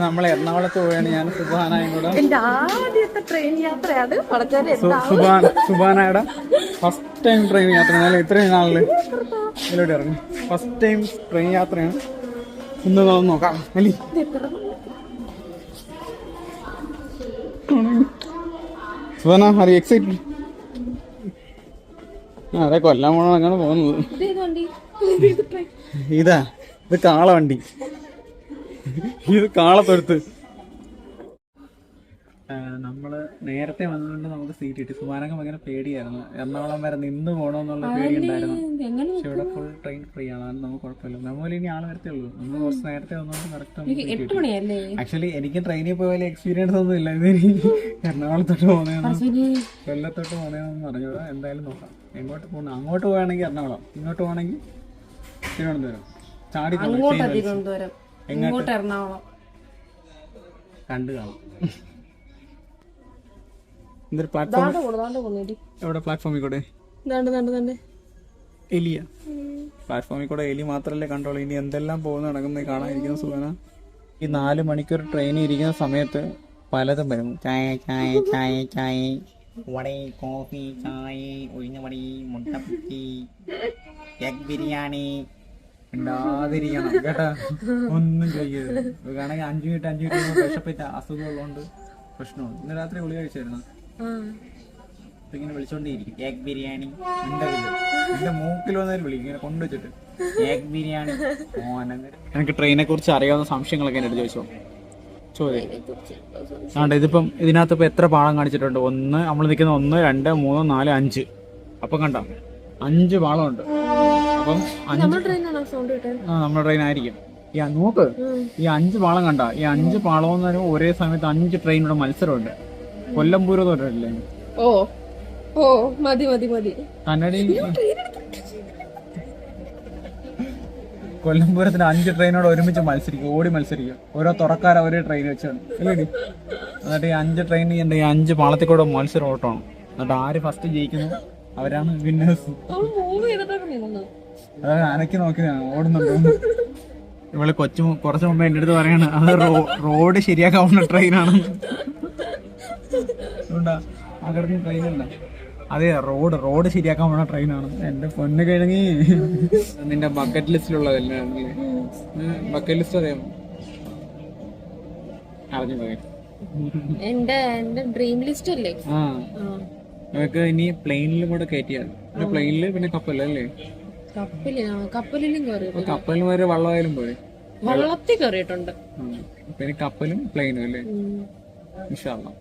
നമ്മൾ എറണാകുളത്ത് പോയാണ് ഞാൻ സുബാനയും കൂടെ. എന്റെ ആദ്യത്തെ ട്രെയിൻ യാത്രയാണ്. സുബാനയുടെ ഫസ്റ്റ് ടൈം ട്രെയിൻ യാത്ര. ഞാൻ ഇത്രയും നാളില് ഇതിലോട്ട് ഇറങ്ങി ഫസ്റ്റ് ടൈം ട്രെയിൻ യാത്രയാണ്. ഇന്ന് നോക്കാം അല്ലേ. സുബാന ആർ യു എക്സൈറ്റഡ്? അതെ, കൊല്ലം പോണോ അങ്ങനെ പോകുന്നത്. ഇതാ ഇത് കാള വണ്ടി, ഇത് കാളത്തൊഴുത്ത്. നമ്മള് നേരത്തെ വന്നുകൊണ്ട് നമുക്ക് സീറ്റ് കിട്ടി. സുമാനൊക്കെ ഭയങ്കര പേടിയായിരുന്നു, എറണാകുളം വരെ നിന്ന് പോകണമെന്നുള്ള പേടി ഉണ്ടായിരുന്നു. പക്ഷെ ഇവിടെ ഫുൾ ട്രെയിൻ ഫ്രീ ആണ്, അത് നമുക്ക് കുഴപ്പമില്ല. നമ്മൾ ഇനി ആള് വരത്തേ ഉള്ളൂ. നമ്മൾ കുറച്ച് നേരത്തെ വന്നുകൊണ്ട് കറക്റ്റ്. ആക്ച്വലി എനിക്ക് ട്രെയിനിൽ പോയ വലിയ എക്സ്പീരിയൻസ് ഒന്നും ഇല്ല. ഇതിന് എറണാകുളത്തോട്ട് പോകുന്നതെന്നും കൊല്ലത്തോട്ട് പോകുന്നതെന്നും പറഞ്ഞൂടാ. എന്തായാലും നോക്കാം എങ്ങോട്ട് പോകണം. അങ്ങോട്ട് പോവുകയാണെങ്കിൽ എറണാകുളം, ഇങ്ങോട്ട് പോകണമെങ്കിൽ തിരുവനന്തപുരം. ചാടി തിരുവനന്തപുരം എങ്ങോട്ട് എറണാകുളം കണ്ടു കാണാം. എന്തൊരു പ്ലാറ്റ്ഫോം? എവിടെ പ്ലാറ്റ്ഫോമിൽ കൂടെ? എലിയ പ്ലാറ്റ്ഫോമിൽ കൂടെ എലി മാത്രമല്ലേ കണ്ടോളൂ. ഇനി എന്തെല്ലാം പോകുന്ന നടക്കുന്നത് കാണാതിരിക്കുന്ന സുഖന. ഈ 4 മണിക്കൂർ ട്രെയിനിൽ ഇരിക്കുന്ന സമയത്ത് പലതും വരും. ചായ ചായ ചായ ചായ, വട, കോഫി, ചായ, ഒഴിഞ്ഞ വടി, മുട്ടപ്പുറ്റി, എഗ് ബിരിയാണി. ഉണ്ടാതിരിക്കണം കേട്ടാ, ഒന്നും ചെയ്യരുത്. വേണമെങ്കിൽ 5 മിനിറ്റ് വിശപ്പിച്ച അസുഖമുള്ളതുകൊണ്ട് പ്രശ്നമാണ്. ഇന്ന് രാത്രി ഗുളിക കഴിച്ചായിരുന്നു. ഇങ്ങനെ വിളിച്ചോണ്ടേയിരിക്കും എഗ് ബിരിയാണി. എന്റെ മൂക്കിൽ വന്നതിൽ വിളിക്കും ഇങ്ങനെ കൊണ്ടുവച്ചിട്ട് എഗ് ബിരിയാണി. എനിക്ക് ട്രെയിനെ കുറിച്ച് അറിയാവുന്ന സംശയങ്ങളൊക്കെ എന്റെ ചോദിച്ചോ. ചോദ്യം ഇതിപ്പം ഇതിനകത്ത് ഇപ്പൊ എത്ര പാളം കാണിച്ചിട്ടുണ്ട്? നമ്മൾ നിൽക്കുന്ന 1, 2, 3, 4, 5. അപ്പൊ കണ്ട 5 പാളമുണ്ട്. അപ്പം നമ്മുടെ ട്രെയിൻ ആയിരിക്കും. നോക്ക്, ഈ 5 പാളം കണ്ട. ഈ 5 പാളം എന്ന് പറയുമ്പോൾ ഒരേ സമയത്ത് 5 ട്രെയിനിയുടെ മത്സരമുണ്ട്. കൊല്ലം പൂരം തോറ്റല്ലേ? കന്നഡി കൊല്ലം പൂരത്തിന് 5 ട്രെയിനോട് ഒരുമിച്ച് മത്സരിക്കും, ഓടി മത്സരിക്കും. ഓരോ തുറക്കാര ഒരേ ട്രെയിൻ വെച്ചാണ് അല്ലേടി. എന്നിട്ട് ഈ 5 ട്രെയിൻ ഈ 5 പാളത്തിൽ കൂടെ മത്സരം ഓട്ടമാണ്. എന്നിട്ട് ആര് ഫസ്റ്റ് ജയിക്കുന്നു അവരാണ് വിന്നേഴ്സ്. അതായത് അനക്കി നോക്കിയതാണ് ഓടുന്നുണ്ട്. ഇവള് കുറച്ച് മുമ്പ് എന്റെ അടുത്ത് പറയാണ് അത് റോഡ് ശരിയാക്കാവുന്ന ട്രെയിനാണ്. അകർന്ന് ട്രെയിനല്ല, അതെ റോഡ് ശരിയാക്കാൻ പോണ ട്രെയിനാണ്. എന്റെ പൊന്ന് കിഴങ്ങി, നിന്റെ ബക്കറ്റ് ലിസ്റ്റിലുള്ളതല്ലേ? ബക്കറ്റ് ലിസ്റ്റ് അറിയാമോ? അറിഞ്ഞു പോയി. എന്റെ ഡ്രീം ലിസ്റ്റ് അല്ലേ? നമുക്ക് ഇനി പ്ലെയിനിലും കൂടെ കയറ്റിയാൽ. പ്ലെയിനില് പിന്നെ കപ്പലല്ലേ? കപ്പലിന് വരെ വള്ളമായാലും പോരെ? വള്ളത്തിൽ കയറിയിട്ടുണ്ട്. പിന്നെ കപ്പലും പ്ലെയിനും അല്ലേ? ഇൻഷാ അല്ലാഹ്.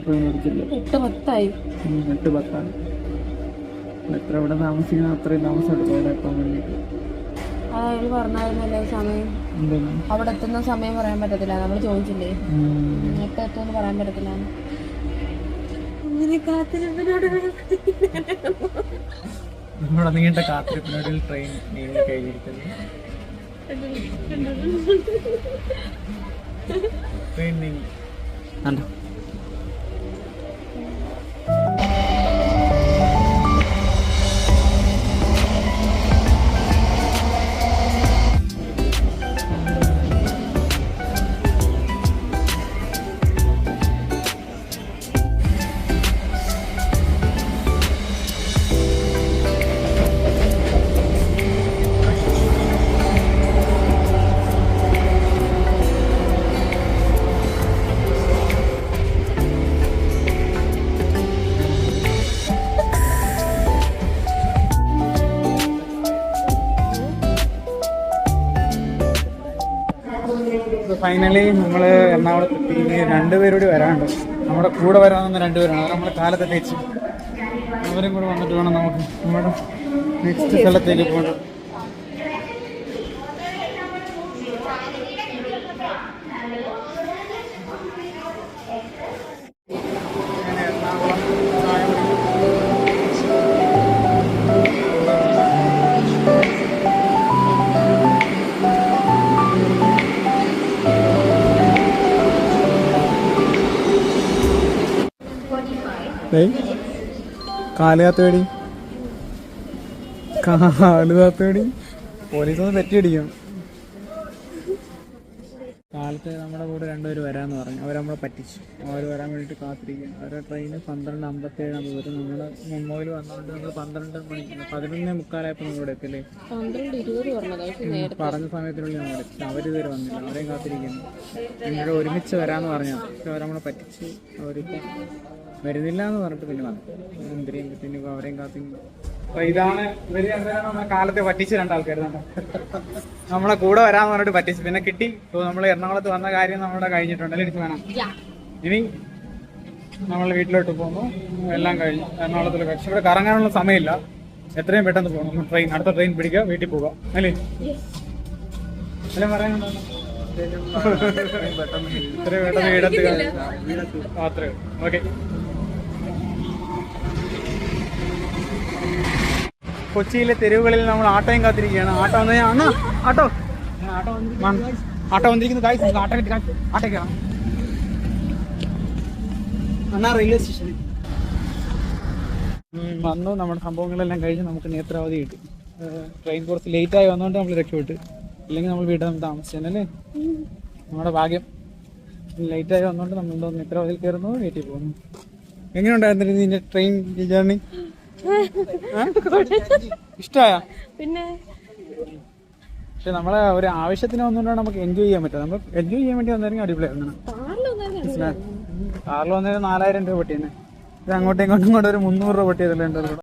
ട്രെയിൻ എടുത്തില്ല. 8:10 എത്ര ഇവിടെ താമസിക്കണം അത്രയും താമസം എടുക്കും അവിടെ എത്താൻ വേണ്ടിട്ട്. പറഞ്ഞായിരുന്നല്ലേ സമയം, അവിടെ എത്തുന്ന സമയം പറയാൻ പറ്റത്തില്ല. നമ്മൾ ചോദിച്ചില്ലേ എത്തുമെന്ന് പറയാൻ പറ്റത്തില്ല. നമ്മുടെ നീണ്ട കാത്തിരിപ്പിനൊരു ട്രെയിൻ കഴിഞ്ഞിരിക്കുന്നു. ട്രെയിൻ നീങ്ങി കണ്ടോ? ഫൈനലി നമ്മൾ എറണാകുളത്ത് എത്തി. 2 പേരോട് വരാനുണ്ട്. നമ്മുടെ കൂടെ വരാമെന്ന് 2 പേരാണ്. അവർ നമ്മുടെ കാലത്തൊക്കെ വെച്ച് അവരും കൂടെ വന്നിട്ട് വേണം നമുക്ക് നമ്മുടെ നെക്സ്റ്റ് സ്ഥലത്തേക്ക് പോകേണ്ടത്. കാലുകാത്തേടി പോലീസ് ഒന്ന് പെറ്റിയടിക്കും. കാലത്ത് നമ്മുടെ കൂടെ രണ്ടുപേർ വരാമെന്ന് പറഞ്ഞു. അവർ നമ്മളെ പറ്റിച്ചു. അവർ വരാൻ വേണ്ടിയിട്ട് കാത്തിരിക്കുക. അവരുടെ ട്രെയിന് 12:57 വരും. നമ്മുടെ മുംബൈയിൽ വന്നുകൊണ്ട് നമ്മൾ 11:30 നമ്മളിവിടെ എത്തില്ലേ. 12:20 പറഞ്ഞ സമയത്തിനുള്ളിൽ നമ്മൾ എത്തി. അവരിതുവരെ വന്നില്ല. അവരെയും കാത്തിരിക്കുന്നു. എന്നോട് ഒരുമിച്ച് വരാമെന്ന് പറഞ്ഞു. പക്ഷെ അവർ നമ്മളെ പറ്റിച്ച്. അവരിപ്പോൾ വരുന്നില്ല എന്ന് പറഞ്ഞിട്ട് പിന്നെ വന്നു. എന്തിനേയും പിന്നെ അവരെയും കാത്തിരിക്കുന്നു. അപ്പൊ ഇതാണ് ഇവര് നമ്മളെ കാലത്തെ പറ്റിച്ച രണ്ടാൾക്കാർ. നമ്മളെ കൂടെ വരാന്ന് പറഞ്ഞിട്ട് പറ്റിച്ചു. പിന്നെ കിട്ടി. നമ്മൾ എറണാകുളത്ത് വന്ന കാര്യം നമ്മുടെ കഴിഞ്ഞിട്ടുണ്ട്. അല്ലേ വേണം. ഇനി നമ്മൾ വീട്ടിലോട്ട് പോകുന്നു. എല്ലാം കഴിഞ്ഞു. എറണാകുളത്തിൽ പക്ഷെ ഇവിടെ കറങ്ങാനുള്ള സമയമില്ല. എത്രയും പെട്ടെന്ന് പോകണം. ട്രെയിൻ അടുത്ത ട്രെയിൻ പിടിക്കുക, വീട്ടിൽ പോവുക. അല്ലേ എല്ലാം പറയാനുണ്ടോ? എത്രയും പെട്ടെന്ന് വീടെത്തുക. അത്രേ. ഓക്കെ. കൊച്ചിയിലെ തെരുവുകളിൽ നമ്മൾ ആട്ടോയും കാത്തിരിക്കുകയാണ്. ആട്ടോ വന്നു. അണ്ണാ ആട്ടോ വന്നിരിക്കുന്നു. ആട്ടോ അണ്ണാ റെയിൽവേ സ്റ്റേഷനിൽ വന്നു. നമ്മുടെ സംഭവങ്ങളെല്ലാം കഴിഞ്ഞ് നമുക്ക് നേത്രാവധി കിട്ടി. ട്രെയിൻ കുറച്ച് ലേറ്റായി വന്നുകൊണ്ട് നമ്മൾ രക്ഷപ്പെട്ടു. ഇല്ലെങ്കിൽ നമ്മൾ വീട്ടിൽ നിന്ന് താമസിച്ചല്ലേ. നമ്മുടെ ഭാഗ്യം. ലേറ്റായി വന്നുകൊണ്ട് നമ്മൾ നേത്രാവധിയിൽ കയറുന്നു, വീട്ടിൽ പോകുന്നു. എങ്ങനെയുണ്ടായിരുന്നു ഇതിന്റെ ട്രെയിൻ ജേർണി? ഇഷ്ടമായ? പിന്നെ പക്ഷെ നമ്മളെ ഒരു ആവശ്യത്തിന് വന്നുകൊണ്ടാണ് നമുക്ക് എൻജോയ് ചെയ്യാൻ പറ്റുക. നമുക്ക് എൻജോയ് ചെയ്യാൻ വേണ്ടി വന്നായിരുന്നു അടിപൊളിയായിരുന്നു. കാറിൽ വന്നേരം 4000 രൂപ പൊട്ടിയെന്നെ. ഇത് അങ്ങോട്ടും ഇങ്ങോട്ടും കൂടെ ഒരു 300 രൂപ പൊട്ടിയതല്ലേ.